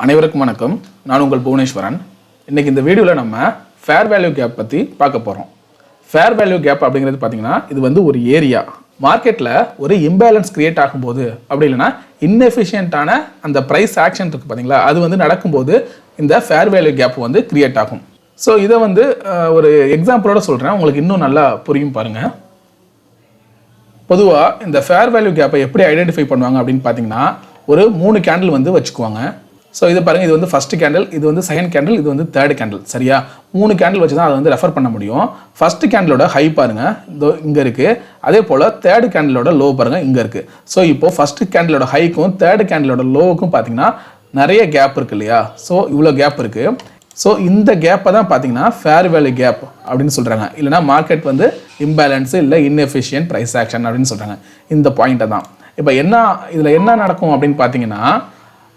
அனைவருக்கும் வணக்கம். நான் உங்கள் புவனேஸ்வரன். இன்னைக்கு இந்த வீடியோவில் நம்ம ஃபேர் வேல்யூ கேப் பற்றி பார்க்க போகிறோம். ஃபேர் வேல்யூ கேப் அப்படிங்கிறது பார்த்தீங்கன்னா இது வந்து ஒரு ஏரியா மார்க்கெட்டில் ஒரு இம்பேலன்ஸ் கிரியேட் ஆகும்போது அப்படி இல்லைன்னா இன்எஃபிஷியண்ட்டான அந்த ப்ரைஸ் ஆக்ஷன் இருக்குது பார்த்தீங்களா, அது வந்து நடக்கும்போது இந்த ஃபேர் வேல்யூ கேப் வந்து கிரியேட் ஆகும். ஸோ இதை வந்து ஒரு எக்ஸாம்பிளோட சொல்கிறேன், உங்களுக்கு இன்னும் நல்லா புரியும் பாருங்கள். பொதுவாக இந்த ஃபேர் வேல்யூ கேப்பை எப்படி ஐடென்டிஃபை பண்ணுவாங்க அப்படின்னு பார்த்தீங்கன்னா ஒரு 3 கேண்டில் வந்து வச்சுக்குவாங்க. ஸோ இது பாருங்கள், இது வந்து ஃபஸ்ட்டு கேண்டில், இது வந்து செகண்ட் கேண்டில், இது வந்து தேர்ட் கேண்டில். சரியா, 3 கேண்டில் வச்சு தான் அதை வந்து ரெஃபர் பண்ண முடியும். ஃபஸ்ட்டு கேண்டிலோட ஹை பாருங்கள், இதோ இங்கே இருக்குது. அதே போல் தேர்ட் கேண்டிலோட லோ பாருங்கள், இங்கே இருக்குது. ஸோ இப்போது ஃபஸ்ட்டு கேண்டிலோட ஹைக்கும் தேர்ட் கேண்டிலோட லோவுக்கும் பார்த்தீங்கன்னா நிறைய கேப் இருக்குது இல்லையா. ஸோ இவ்வளோ கேப் இருக்குது. ஸோ இந்த கேப்பை தான் பார்த்தீங்கன்னா ஃபேர் வேல்யூ கேப் அப்படின்னு சொல்கிறாங்க. இல்லைனா மார்க்கெட் வந்து இம்பேலன்ஸு இல்லை இன்எஃபிஷியன்ட் ப்ரைஸ் ஆக்ஷன் அப்படின்னு சொல்கிறாங்க. இந்த பாயிண்ட்டை தான் இப்போ இதில் என்ன நடக்கும் அப்படின்னு பார்த்தீங்கன்னா,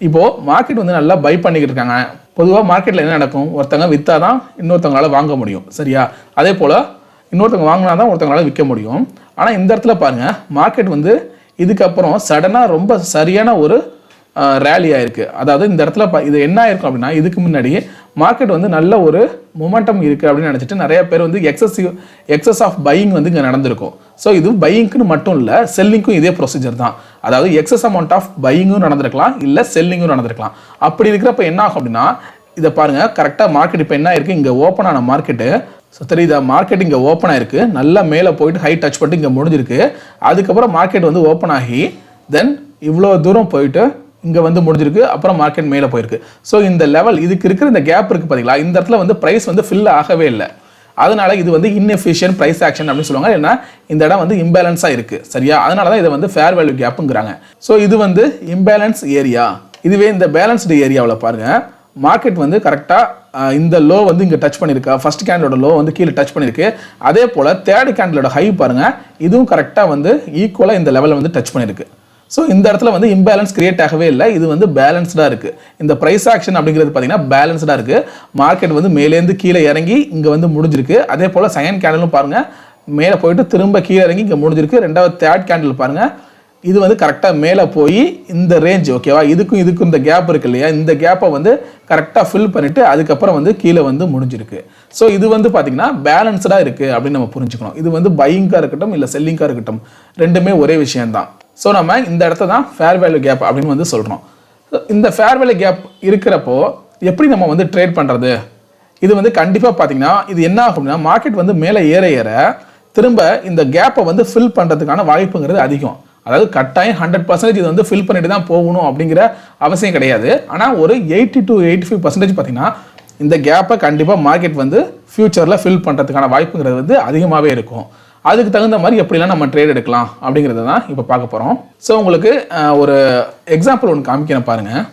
இப்போது மார்க்கெட் வந்து நல்லா பை பண்ணிக்கிட்டு இருக்காங்க. பொதுவாக மார்க்கெட்டில் என்ன நடக்கும், ஒருத்தங்க விற்றா தான் இன்னொருத்தவங்களால் வாங்க முடியும். சரியா, அதே போல் இன்னொருத்தவங்க வாங்கினா தான் ஒருத்தவங்களால் விற்க முடியும். ஆனால் இந்த இடத்துல பாருங்கள், மார்க்கெட் வந்து இதுக்கப்புறம் சடனாக ரொம்ப சரியான ஒரு ரேலி ஆயிருக்கு. அதாவது இந்த இடத்துல இது என்ன ஆயிருக்கும் அப்படின்னா, இதுக்கு முன்னாடி மார்க்கெட் வந்து நல்ல ஒரு மொமெண்டம் இருக்குது அப்படின்னு நினச்சிட்டு நிறைய பேர் வந்து எக்ஸஸ் ஆஃப் பையிங் வந்து இங்கே நடந்திருக்கும். ஸோ இது பையிங்க்குன்னு மட்டும் இல்லை, செல்லிங்க்கும் இதே ப்ரொசீஜர் தான். அதாவது எக்ஸஸ் அமௌண்ட் ஆஃப் பையிங்கும் நடந்திருக்கலாம், இல்லை செல்லிங்கும் நடந்திருக்கலாம். அப்படி இருக்கிறப்ப என்ன ஆகும் அப்படின்னா, இதை பாருங்கள், கரெக்டாக மார்க்கெட் இப்போ என்ன ஆயிருக்கு, இங்கே ஓப்பன் ஆன மார்க்கெட்டு. ஸோ தெரியுதா, மார்க்கெட் இங்கே ஓப்பன் ஆயிருக்கு, நல்லா மேலே போயிட்டு ஹை டச் பண்ணிட்டு இங்கே முடிஞ்சிருக்கு. அதுக்கப்புறம் மார்க்கெட் வந்து ஓப்பன் ஆகி தென் இவ்வளோ தூரம் போயிட்டு இங்கே வந்து முடிஞ்சிருக்கு, அப்புறம் மார்க்கெட் மேலே போயிருக்கு. ஸோ இந்த லெவல் இதுக்கு இருக்கிற இந்த கேப் இருக்குது பார்த்தீங்களா, இந்த இடத்துல வந்து ப்ரைஸ் வந்து ஃபில் ஆகவே இல்லை. அதனால இது வந்து இன்எஃபிஷியன்ட் ப்ரைஸ் ஆக்ஷன் அப்படின்னு சொல்லுவாங்க. ஏன்னா இந்த இடம் வந்து இம்பேலன்ஸாக இருக்குது. சரியா, அதனால தான் இதை வந்து ஃபேர் வேல்யூ கேப்புங்கிறாங்க. ஸோ இது வந்து இம்பேலன்ஸ் ஏரியா. இதுவே இந்த பேலன்ஸ்டு ஏரியாவில் பாருங்கள், மார்க்கெட் வந்து கரெக்டாக இந்த லோ வந்து இங்கே டச் பண்ணியிருக்கா, ஃபர்ஸ்ட் கேண்டலோட லோ வந்து கீழே டச் பண்ணியிருக்கு. அதே போல் தேர்ட் கேண்டலோட ஹை பாருங்கள், இதுவும் கரெக்டாக வந்து ஈக்குவலாக இந்த லெவலில் வந்து டச் பண்ணியிருக்கு. ஸோ இந்த இடத்துல வந்து இம்பேலன்ஸ் கிரியேட் ஆகவே இல்லை, இது வந்து பேலன்ஸ்டாக இருக்குது. இந்த ப்ரைஸ் ஆக்ஷன் அப்படிங்கிறது பார்த்தீங்கன்னா பேலன்ஸ்டாக இருக்குது. மார்க்கெட் வந்து மேலேருந்து கீழே இறங்கி இங்கே வந்து முடிஞ்சிருக்கு. அதே போல் செகண்ட் கேண்டலும் பாருங்கள், மேலே போயிட்டு திரும்ப கீழே இறங்கி இங்கே முடிஞ்சிருக்கு. ரெண்டாவது தேர்ட் கேண்டில் பாருங்கள், இது வந்து கரெக்டாக மேலே போய் இந்த ரேஞ்ச் ஓகேவா, இதுக்கும் இந்த கேப் இருக்கு இல்லையா, இந்த கேப்பை வந்து கரெக்டாக ஃபில் பண்ணிவிட்டு அதுக்கப்புறம் வந்து கீழே வந்து முடிஞ்சிருக்கு. ஸோ இது வந்து பார்த்திங்கன்னா பேலன்ஸ்டாக இருக்குது அப்படின்னு நம்ம புரிஞ்சுக்கணும். இது வந்து பையிங்காக இருக்கட்டும் இல்லை செல்லிங்காக இருக்கட்டும், ரெண்டுமே ஒரே விஷயம்தான். ஸோ நம்ம இந்த இடத்த தான் ஃபேர் வேல்யூ கேப் அப்படின்னு வந்து சொல்கிறோம். இந்த ஃபேர் வேல்யூ கேப் இருக்கிறப்போ எப்படி நம்ம வந்து ட்ரேட் பண்ணுறது, இது வந்து கண்டிப்பாக பார்த்தீங்கன்னா இது என்ன ஆகும்னா, மார்க்கெட் வந்து மேலே ஏற திரும்ப இந்த கேப்பை வந்து ஃபில் பண்ணுறதுக்கான வாய்ப்புங்கிறது அதிகம். அதாவது கட்டாயம் 100% இது வந்து ஃபில் பண்ணிட்டு தான் போகணும் அப்படிங்கிற அவசியம் கிடையாது. ஆனால் ஒரு 80 to 85% பார்த்தீங்கன்னா இந்த கேப்பை கண்டிப்பாக மார்க்கெட் வந்து ஃபியூச்சரில் ஃபில் பண்ணுறதுக்கான வாய்ப்புங்கிறது வந்து அதிகமாகவே இருக்கும். அதுக்கு தகுந்த மாதிரி எப்படிலாம் நம்ம ட்ரேட் எடுக்கலாம் அப்படிங்கிறத தான் இப்போ பார்க்க போகிறோம். ஸோ உங்களுக்கு ஒரு எக்ஸாம்பிள் ஒன்று காமிக்கிறேன் பாருங்கள்.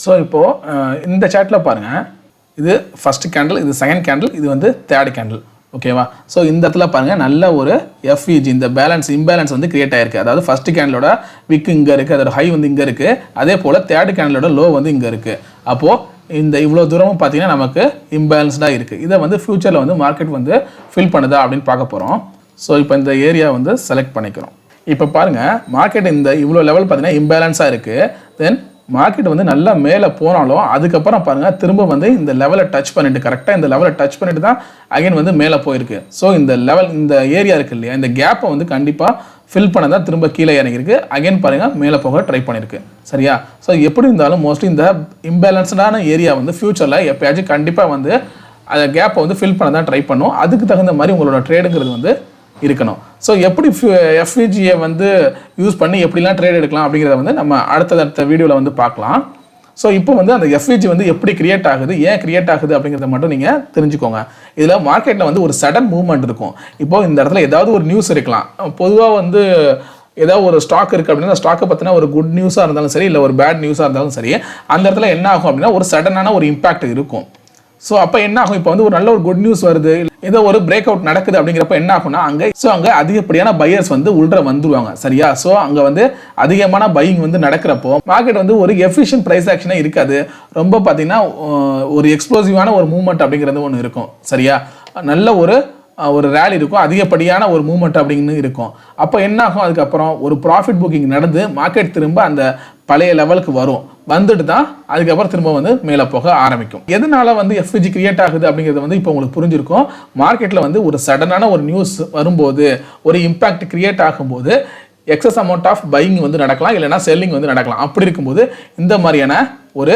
ஸோ இப்போது இந்த சார்ட்டில் பாருங்கள், இது ஃபஸ்ட்டு கேண்டில், இது செகண்ட் கேண்டில், இது வந்து தேர்ட் கேண்டில். ஓகேவா. ஸோ இந்த இடத்துல பாருங்கள், நல்ல ஒரு எஃப்இஜி இந்த இம்பேலன்ஸ் வந்து கிரியேட் ஆயிருக்கு. அதாவது ஃபஸ்ட்டு கேண்டிலோட விக் இங்கே இருக்குது, அதோட ஹை வந்து இங்கே இருக்குது. அதே போல் தேர்ட் கேண்டிலோட லோ வந்து இங்கே இருக்குது. அப்போது இந்த இவ்வளோ தூரமும் பார்த்தீங்கன்னா நமக்கு இம்பேலன்ஸ்டாக இருக்குது. இதை வந்து ஃபியூச்சரில் வந்து மார்க்கெட் வந்து ஃபில் பண்ணுதா அப்படின்னு பார்க்க போகிறோம். ஸோ இப்போ இந்த ஏரியா வந்து செலக்ட் பண்ணிக்கிறோம். இப்போ பாருங்கள், மார்க்கெட் இந்த இவ்வளோ லெவல் பார்த்தீங்கன்னா இம்பேலன்ஸாக இருக்குது. தென் மார்க்கெட் வந்து நல்லா மேலே போனாலும் அதுக்கப்புறம் பாருங்கள் திரும்ப வந்து இந்த லெவலை டச் பண்ணிட்டு கரெக்டாக இந்த லெவலை டச் பண்ணிட்டு தான் அகைன் வந்து மேலே போயிருக்கு. ஸோ இந்த ஏரியா இருக்குது இல்லையா, இந்த கேப்பை வந்து கண்டிப்பாக ஃபில் பண்ண தான் திரும்ப கீழே இறங்கியிருக்கு. அகைன் பாருங்கள் மேலே போக ட்ரை பண்ணியிருக்கு. சரியா. ஸோ எப்படி இருந்தாலும் மோஸ்ட்லி இந்த இம்பேலன்ஸ்டான ஏரியா வந்து ஃபியூச்சரில் எப்போயாச்சும் கண்டிப்பாக வந்து அந்த கேப்பை வந்து ஃபில் பண்ண தான் ட்ரை பண்ணும். அதுக்கு தகுந்த மாதிரி உங்களோட ட்ரேடுங்கிறது வந்து இருக்கணும். ஸோ எப்படி எஃப்இஜியை வந்து யூஸ் பண்ணி எப்படிலாம் ட்ரேட் எடுக்கலாம் அப்படிங்கிறத வந்து நம்ம அடுத்த வீடியோவில் வந்து பார்க்கலாம். ஸோ இப்போ வந்து அந்த எஃப்இஜி வந்து எப்படி கிரியேட் ஆகுது, ஏன் கிரியேட் ஆகுது அப்படிங்கிறத மட்டும் நீங்கள் தெரிஞ்சுக்கோங்க. இதில் மார்க்கெட்டில் வந்து ஒரு சடன் மூவ்மெண்ட் இருக்கும். இப்போது இந்த இடத்துல ஏதாவது ஒரு நியூஸ் இருக்கலாம். பொதுவாக வந்து ஏதாவது ஒரு ஸ்டாக் இருக்குது அப்படின்னா ஸ்டாக்கை பற்றினா ஒரு குட் நியூஸாக இருந்தாலும் சரி, இல்லை ஒரு பேட் நியூஸாக இருந்தாலும் சரி, அந்த இடத்துல என்ன ஆகும் அப்படின்னா ஒரு சடனான ஒரு இம்பாக்ட் இருக்கும். ஸோ அப்போ என்ன ஆகும், இப்போ வந்து ஒரு நல்ல ஒரு குட் நியூஸ் வருது, ஏதோ ஒரு பிரேக் அவுட் நடக்குது அப்படிங்கிறப்ப என்ன ஆகும்னா அங்கே அதிகப்படியான பையர்ஸ் வந்து உள்ள வந்துருவாங்க. சரியா. ஸோ அங்கே வந்து அதிகமான பையிங் வந்து நடக்கிறப்போ மார்க்கெட் வந்து ஒரு எஃபிஷியன்ட் ப்ரைஸ் ஆக்ஷனே இருக்காது. ரொம்ப பார்த்தீங்கன்னா ஒரு எக்ஸ்ப்ளோசிவான ஒரு மூவ்மெண்ட் அப்படிங்கிறது ஒன்று இருக்கும். சரியா. நல்ல ஒரு ரேலி இருக்கும், அதிகப்படியான ஒரு மூவ்மெண்ட் அப்படின்னு இருக்கும். அப்போ என்ன ஆகும், அதுக்கப்புறம் ஒரு ப்ராஃபிட் புக்கிங் நடந்து மார்க்கெட் திரும்ப அந்த பழைய லெவலுக்கு வரும். வந்துட்டு தான் அதுக்கப்புறம் திரும்ப வந்து மேலே போக ஆரம்பிக்கும். எதனால வந்து எஃப்விஜி கிரியேட் ஆகுது அப்படிங்கிறது வந்து இப்போ உங்களுக்கு புரிஞ்சிருக்கும். மார்க்கெட்டில் வந்து ஒரு சடனான ஒரு நியூஸ் வரும்போது, ஒரு இம்பாக்ட் கிரியேட் ஆகும்போது எக்ஸஸ் அமௌண்ட் ஆஃப் பையிங் வந்து நடக்கலாம், இல்லைனா செல்லிங் வந்து நடக்கலாம். அப்படி இருக்கும்போது இந்த மாதிரியான ஒரு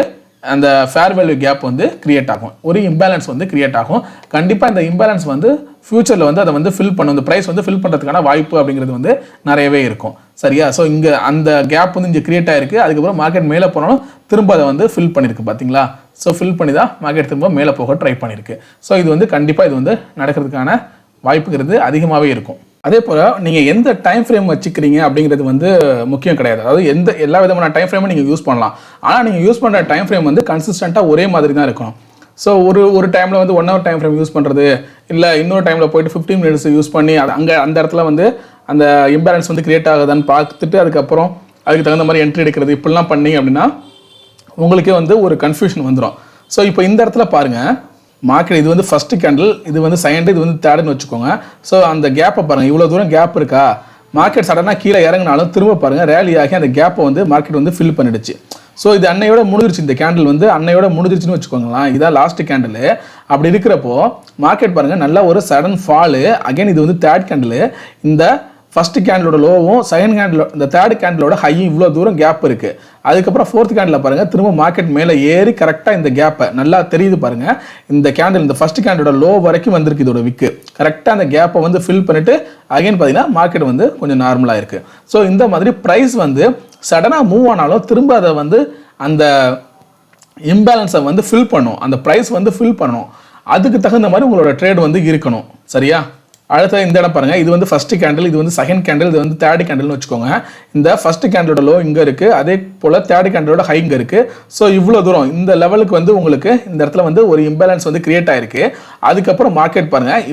அந்த ஃபேர் வேல்யூ கேப் வந்து கிரியேட் ஆகும், ஒரு இம்பேலன்ஸ் வந்து கிரியேட் ஆகும். கண்டிப்பாக இந்த இம்பேலன்ஸ் வந்து ஃபியூச்சரில் வந்து அதை வந்து ஃபில் பண்ணும், இந்த ப்ரைஸ் வந்து ஃபில் பண்ணுறதுக்கான வாய்ப்பு அப்படிங்கிறது வந்து நிறையவே இருக்கும். சரியா? ஸோ இங்கே அந்த கேப் வந்து இங்கே கிரியேட் ஆகிருக்கு. அதுக்கப்புறம் மார்க்கெட் மேலே போனாலும் திரும்ப அதை வந்து ஃபில் பண்ணியிருக்கு. பார்த்தீங்களா? ஸோ ஃபில் பண்ணி தான் மார்க்கெட் திரும்ப மேலே போக ட்ரை பண்ணியிருக்கு. ஸோ இது வந்து கண்டிப்பாக இது வந்து நடக்கிறதுக்கான வாய்ப்புங்கிறது அதிகமாகவே இருக்கும். அதே போல் நீங்கள் எந்த டைம் ஃப்ரேம் வச்சுக்கிறீங்க அப்படிங்கிறது வந்து முக்கியம் கிடையாது. அதாவது எல்லா விதமான டைம் ஃப்ரேமும் நீங்கள் யூஸ் பண்ணலாம். ஆனால் நீங்கள் யூஸ் பண்ணுற டைம் ஃப்ரேம் வந்து கன்சிஸ்டண்ட்டாக ஒரே மாதிரி தான் இருக்கணும். ஸோ ஒரு டைமில் வந்து 1 hour டைம் ஃப்ரேம் யூஸ் பண்ணுறது, இல்லை இன்னொரு டைமில் போய்ட்டு 15 minutes யூஸ் பண்ணி அந்த இடத்துல வந்து அந்த இம்பேலன்ஸ் வந்து கிரியேட் ஆகுதான்னு பார்த்துட்டு அதுக்கப்புறம் அதுக்கு தகுந்த மாதிரி என்ட்ரி எடுக்கிறது, இப்படிலாம் பண்ணி அப்படின்னா உங்களுக்கே வந்து ஒரு கன்ஃபியூஷன் வந்துடும். ஸோ இப்போ இந்த இடத்துல பாருங்கள், மார்க்கெட் இது வந்து ஃபஸ்ட்டு கேண்டில், இது வந்து செகண்ட், இது வந்து தேர்டுன்னு வச்சுக்கோங்க. ஸோ அந்த கேப்பை பாருங்கள், இவ்வளோ தூரம் கேப் இருக்கா? மார்க்கெட் சடனாக கீழே இறங்கினாலும் திரும்ப பாருங்கள் ரேலி ஆகி அந்த கேப்பை வந்து மார்க்கெட் வந்து ஃபில் பண்ணிடுச்சு. ஸோ இது அன்னையோட முடிஞ்சிருச்சு, இந்த கேண்டில் வந்து அன்னையோட முடிஞ்சிருச்சுன்னு வச்சுக்கோங்களேன். இதான் லாஸ்ட் கேண்டில். அப்படி இருக்கிறப்போ மார்க்கெட் பாருங்கள் நல்லா ஒரு சடன் ஃபாலு. அகைன் இது வந்து தேர்ட் கேண்டில். இந்த ஃபஸ்ட் கேண்டிலோட லோவும் செகண்ட் கேண்டில் இந்த தேர்ட் கேண்டிலோட ஹையும் இவ்வளோ தூரம் கேப் இருக்குது. அதுக்கப்புறம் ஃபோர்த் கேண்டில் பாருங்கள் திரும்ப மார்க்கெட் மேலே ஏறி கரெக்டாக இந்த கேப்பை நல்லா தெரியுது பாருங்கள். இந்த கேண்டில் இந்த ஃபஸ்ட் கேண்டிலோட லோ வரைக்கும் வந்திருக்கு இதோட விக்கு. கரெக்டாக அந்த கேப்பை வந்து ஃபில் பண்ணிவிட்டு அகைன் பார்த்தீங்கன்னா மார்க்கெட் வந்து கொஞ்சம் நார்மலாக இருக்குது. ஸோ இந்த மாதிரி ப்ரைஸ் வந்து சடனாக மூவ் ஆனாலும் திரும்ப அதை வந்து அந்த இம்பேலன்ஸை வந்து ஃபில் பண்ணும், அந்த ப்ரைஸ் வந்து ஃபில் பண்ணணும். அதுக்கு தகுந்த மாதிரி உங்களோட ட்ரேட் வந்து இருக்கணும். சரியா? அடுத்த இந்த இடம் பாருங்கள், இது வந்து ஃபஸ்ட்டு கேண்டில், இது வந்து செகண்ட் கேண்டில், இது வந்து தேர்ட் கேண்டில்னு வச்சுக்கோங்க. இந்த ஃபஸ்ட்டு கேண்டிலோட லோ இங்கே இருக்குது, அதே போல் தேர்ட் கேண்டிலோட ஹை இங்கே இருக்குது. ஸோ இவ்வளோ தூரம் இந்த லெவலுக்கு வந்து உங்களுக்கு இந்த இடத்துல வந்து ஒரு இம்பேலன்ஸ் வந்து கிரியேட் ஆகிருக்கு. அதுக்கப்புறம் மார்க்கெட் பாருங்கள்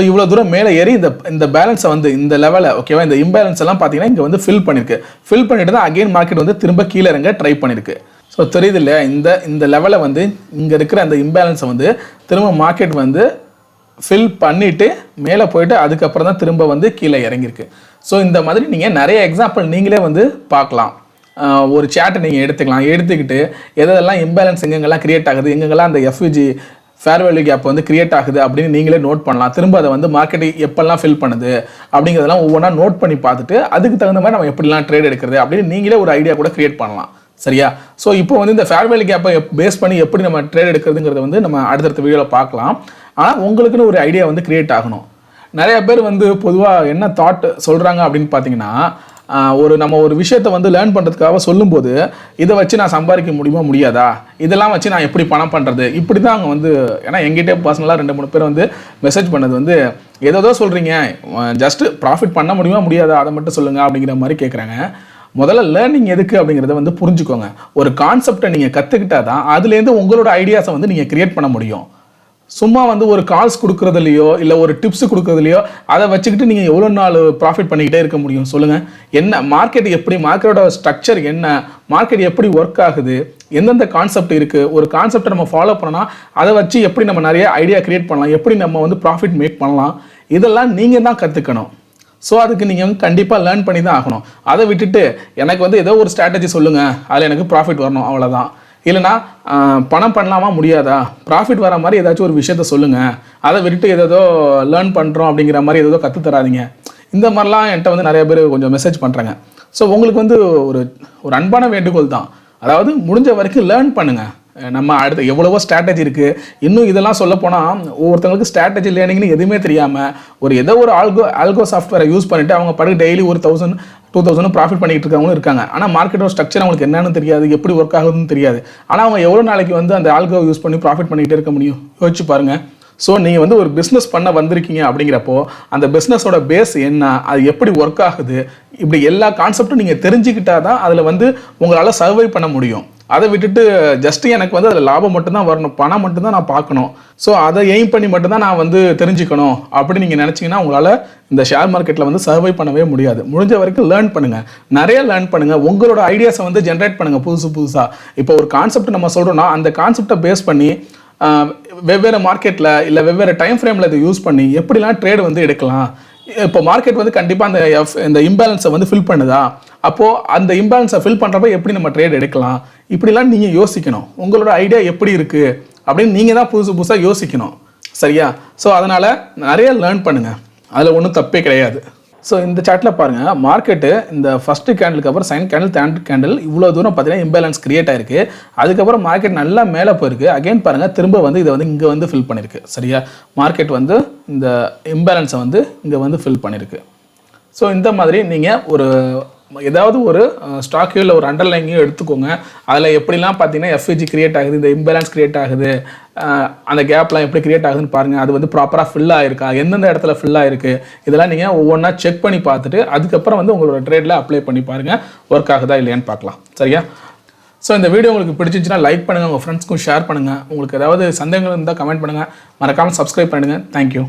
இவ்வளோ தூரம் மேலே ஏறி இந்த பேலன்ஸை வந்து இந்த லெவலை ஓகேவா, இந்த இம்பேலன்ஸ் எல்லாம் பார்த்தீங்கன்னா இங்கே வந்து ஃபில் பண்ணியிருக்கு. ஃபில் பண்ணிட்டு தான் அகைன் மார்க்கெட் வந்து திரும்ப கீழே இறங்க ட்ரை பண்ணியிருக்கு. ஸோ தெரியுது இல்லையா? இந்த லெவலை வந்து இங்கே இருக்கிற அந்த இம்பேலன்ஸை வந்து திரும்ப மார்க்கெட் வந்து ஃபில் பண்ணிவிட்டு மேலே போயிட்டு அதுக்கப்புறம் தான் திரும்ப வந்து கீழே இறங்கியிருக்கு. ஸோ இந்த மாதிரி நீங்கள் நிறைய எக்ஸாம்பிள் நீங்களே வந்து பார்க்கலாம். ஒரு சேட்டை நீங்கள் எடுத்துக்கிட்டு எதெல்லாம் இம்பேலன்ஸ் எங்கெங்கெல்லாம் கிரியேட் ஆகுது, எங்கெங்கெல்லாம் அந்த எஃப்விஜி ஃபேர் வேல்யூ கேப் வந்து கிரியேட் ஆகுது அப்படின்னு நீங்களே நோட் பண்ணலாம். திரும்ப அதை வந்து மார்க்கெட் எப்பெல்லாம் ஃபில் பண்ணுது அப்படிங்கிறதெல்லாம் ஒவ்வொன்றா நோட் பண்ணி பார்த்துட்டு அதுக்கு தகுந்த மாதிரி நம்ம எப்படிலாம் ட்ரேட் எடுக்கிறது அப்படின்னு நீங்களே ஒரு ஐடியா கூட கிரியேட் பண்ணலாம். சரியா? ஸோ இப்போ வந்து இந்த ஃபேர் வேல்யூ கேப்பை பேஸ் பண்ணி எப்படி நம்ம ட்ரேட் எடுக்கிறதுங்கிறத வந்து நம்ம அடுத்தடுத்த வீடியோவில் பார்க்கலாம். ஆனால் உங்களுக்குன்னு ஒரு ஐடியா வந்து கிரியேட் ஆகணும். நிறைய பேர் வந்து பொதுவாக என்ன தாட் சொல்கிறாங்க அப்படின்னு பார்த்தீங்கன்னா, நம்ம ஒரு விஷயத்தை வந்து லேர்ன் பண்ணுறதுக்காக சொல்லும்போது இதை வச்சு நான் சம்பாதிக்க முடியாதா, இதெல்லாம் வச்சு நான் எப்படி பணம் பண்ணுறது, இப்படி தான் அவங்க வந்து ஏன்னா எங்கிட்டே பர்சனலாக 2-3 பேர் வந்து மெசேஜ் பண்ணது வந்து ஏதோ சொல்கிறீங்க, ஜஸ்ட்டு ப்ராஃபிட் பண்ண முடியாதா அதை மட்டும் சொல்லுங்கள் அப்படிங்கிற மாதிரி கேட்குறாங்க. முதல்ல லேர்னிங் எதுக்கு அப்படிங்கிறத வந்து புரிஞ்சுக்கோங்க. ஒரு கான்செப்டை நீங்கள் கற்றுக்கிட்டா தான் அதுலேருந்து உங்களோட ஐடியாஸை வந்து நீங்கள் கிரியேட் பண்ண முடியும். சும்மா வந்து ஒரு கால்ஸ் கொடுக்குறதுலையோ இல்லை ஒரு டிப்ஸ் கொடுக்குறதுலையோ அதை வச்சுக்கிட்டு நீங்கள் எவ்வளோ நாள் ப்ராஃபிட் பண்ணிக்கிட்டே இருக்க முடியும் சொல்லுங்கள்? என்ன மார்க்கெட் எப்படி, மார்க்கெட்டோட ஸ்ட்ரக்சர் என்ன, மார்க்கெட் எப்படி ஒர்க் ஆகுது, எந்தெந்த கான்செப்ட் இருக்குது, ஒரு கான்செப்டை நம்ம ஃபாலோ பண்ணோன்னா அதை வச்சு எப்படி நம்ம நிறைய ஐடியா கிரியேட் பண்ணலாம், எப்படி நம்ம வந்து ப்ராஃபிட் மேக் பண்ணலாம், இதெல்லாம் நீங்கள் தான் கற்றுக்கணும். ஸோ அதுக்கு நீங்கள் கண்டிப்பாக லேர்ன் பண்ணி தான் ஆகணும். அதை விட்டுட்டு எனக்கு வந்து ஏதோ ஒரு ஸ்ட்ராட்டஜி சொல்லுங்கள், அதில் எனக்கு ப்ராஃபிட் வரணும் அவ்வளோதான், இல்லைனா பணம் பண்ணலாமா முடியாதா, ப்ராஃபிட் வர மாதிரி ஏதாச்சும் ஒரு விஷயத்த சொல்லுங்கள், அதை விட்டுட்டு ஏதோ லேர்ன் பண்ணுறோம் அப்படிங்கிற மாதிரி ஏதோ கற்றுத்தராதிங்க. இந்த மாதிரிலாம் என்கிட்ட வந்து நிறைய பேர் கொஞ்சம் மெசேஜ் பண்ணுறாங்க. ஸோ உங்களுக்கு வந்து ஒரு அன்பான வேண்டுகோள் தான், அதாவது முடிஞ்ச வரைக்கும் லேர்ன் பண்ணுங்கள். நம்ம அடுத்து எவ்வளவோ ஸ்ட்ராட்டஜி இருக்குது. இன்னும் இதெல்லாம் சொல்ல போனால் ஒவ்வொருத்தவங்களுக்கு ஸ்ட்ராட்டஜி லேர்னிங்னு எதுவுமே தெரியாமல் ஏதோ ஒரு ஆல்கோ சாஃப்ட்வேரை யூஸ் பண்ணிவிட்டு அவங்க படுக்க டெய்லி ஒரு 1000-2000 ப்ராஃபிட் பண்ணிக்கிட்டு இருக்கவங்களும் இருக்காங்க. ஆனால் மார்க்கெட்டோட ஸ்ட்ரக்சர் அவங்களுக்கு என்னன்னு தெரியாது, எப்படி ஒர்க் ஆகுதுன்னு தெரியாது. ஆனால் அவங்க எவ்வளோ நாளைக்கு வந்து அந்த ஆல்கோ யூஸ் பண்ணி ப்ராஃபிட் பண்ணிக்கிட்டே இருக்க முடியும்? யோசிச்சு பாருங்கள். ஸோ நீங்கள் வந்து ஒரு பிஸ்னஸ் பண்ண வந்திருக்கீங்க அப்படிங்கிறப்போ அந்த பிஸ்னஸோட பேஸ் என்ன, அது எப்படி ஒர்க் ஆகுது, இப்படி எல்லா கான்செப்டும் நீங்கள் தெரிஞ்சுக்கிட்டா தான் அதில் வந்து உங்களால் சர்வை பண்ண முடியும். அதை விட்டுட்டு ஜஸ்ட்டு எனக்கு வந்து அதில் லாபம் மட்டும்தான் வரணும், பணம் மட்டும்தான் நான் பார்க்கணும், ஸோ அதை எய்ம் பண்ணி மட்டும்தான் நான் வந்து தெரிஞ்சுக்கணும் அப்படி நீங்கள் நினச்சிங்கன்னா உங்களால் இந்த ஷேர் மார்க்கெட்டில் வந்து சர்வை பண்ணவே முடியாது. முடிஞ்ச வரைக்கும் லேர்ன் பண்ணுங்கள், நிறைய லேர்ன் பண்ணுங்கள், உங்களோட ஐடியாஸை வந்து ஜென்ரேட் பண்ணுங்கள் புதுசாக. இப்போ ஒரு கான்செப்ட் நம்ம சொல்கிறோன்னா அந்த கான்செப்டை பேஸ் பண்ணி வெவ்வேறு மார்க்கெட்டில் இல்லை வெவ்வேறு டைம் ஃப்ரேமில் இதை யூஸ் பண்ணி எப்படிலாம் ட்ரேடு வந்து எடுக்கலாம். இப்போ மார்க்கெட் வந்து கண்டிப்பாக இந்த இம்பேலன்ஸை வந்து ஃபில் பண்ணுதா, அப்போது அந்த இம்பேலன்ஸை ஃபில் பண்ணுறப்ப எப்படி நம்ம ட்ரேட் எடுக்கலாம், இப்படிலாம் நீங்கள் யோசிக்கணும். உங்களோட ஐடியா எப்படி இருக்குது அப்படின்னு நீங்கள் தான் புதுசாக யோசிக்கணும். சரியா? ஸோ அதனால் நிறைய லேர்ன் பண்ணுங்கள், அதில் ஒன்றும் தப்பே கிடையாது. ஸோ இந்த சார்ட்டில் பாருங்கள், மார்க்கெட்டு இந்த ஃபஸ்ட்டு கேண்டலுக்கு அப்புறம் செகண்ட் கேண்டில் தேர்ட் கேண்டில் இவ்வளோ தூரம் பார்த்தீங்கன்னா இம்பேலன்ஸ் கிரியேட் ஆயிருக்கு. அதுக்கப்புறம் மார்க்கெட் நல்லா மேலே போயிருக்கு. அகைன் பாருங்கள், திரும்ப வந்து இதை வந்து இங்கே வந்து ஃபில் பண்ணியிருக்கு. சரியா? மார்க்கெட் வந்து இந்த இம்பேலன்ஸை வந்து இங்கே வந்து ஃபில் பண்ணியிருக்கு. ஸோ இந்த மாதிரி நீங்கள் ஏதாவது ஒரு ஸ்டாக்கையோ இல்லை ஒரு அண்டர்லைனையோ எடுத்துக்கோங்க. அதில் எப்படிலாம் பார்த்தீங்கன்னா எஃப்இஜி கிரியேட் ஆகுது, இந்த இம்பேலன்ஸ் கிரியேட் ஆகுது, அந்த கேப்லாம் எப்படி கிரியேட் ஆகுதுன்னு பாருங்கள். அது வந்து ப்ராப்பராக ஃபில் ஆகிருக்கா, எந்தெந்த இடத்துல ஃபில் ஆகிருக்கு, இதெல்லாம் நீங்கள் ஒவ்வொன்றா செக் பண்ணி பார்த்துட்டு அதுக்கப்புறம் வந்து உங்களோட ட்ரேடில் அப்ளை பண்ணி பாருங்கள், ஒர்க் ஆகுதா இல்லையான்னு பார்க்கலாம். சரியா? ஸோ இந்த வீடியோ உங்களுக்கு பிடிச்சிச்சுன்னா லைக் பண்ணுங்கள், உங்கள் ஃப்ரெண்ட்ஸ்க்கும் ஷேர் பண்ணுங்கள். உங்களுக்கு ஏதாவது சந்தேகங்கள் இருந்தால் கமெண்ட் பண்ணுங்கள். மறக்காமல் சப்ஸ்கிரைப் பண்ணுங்கள். தேங்க்யூ.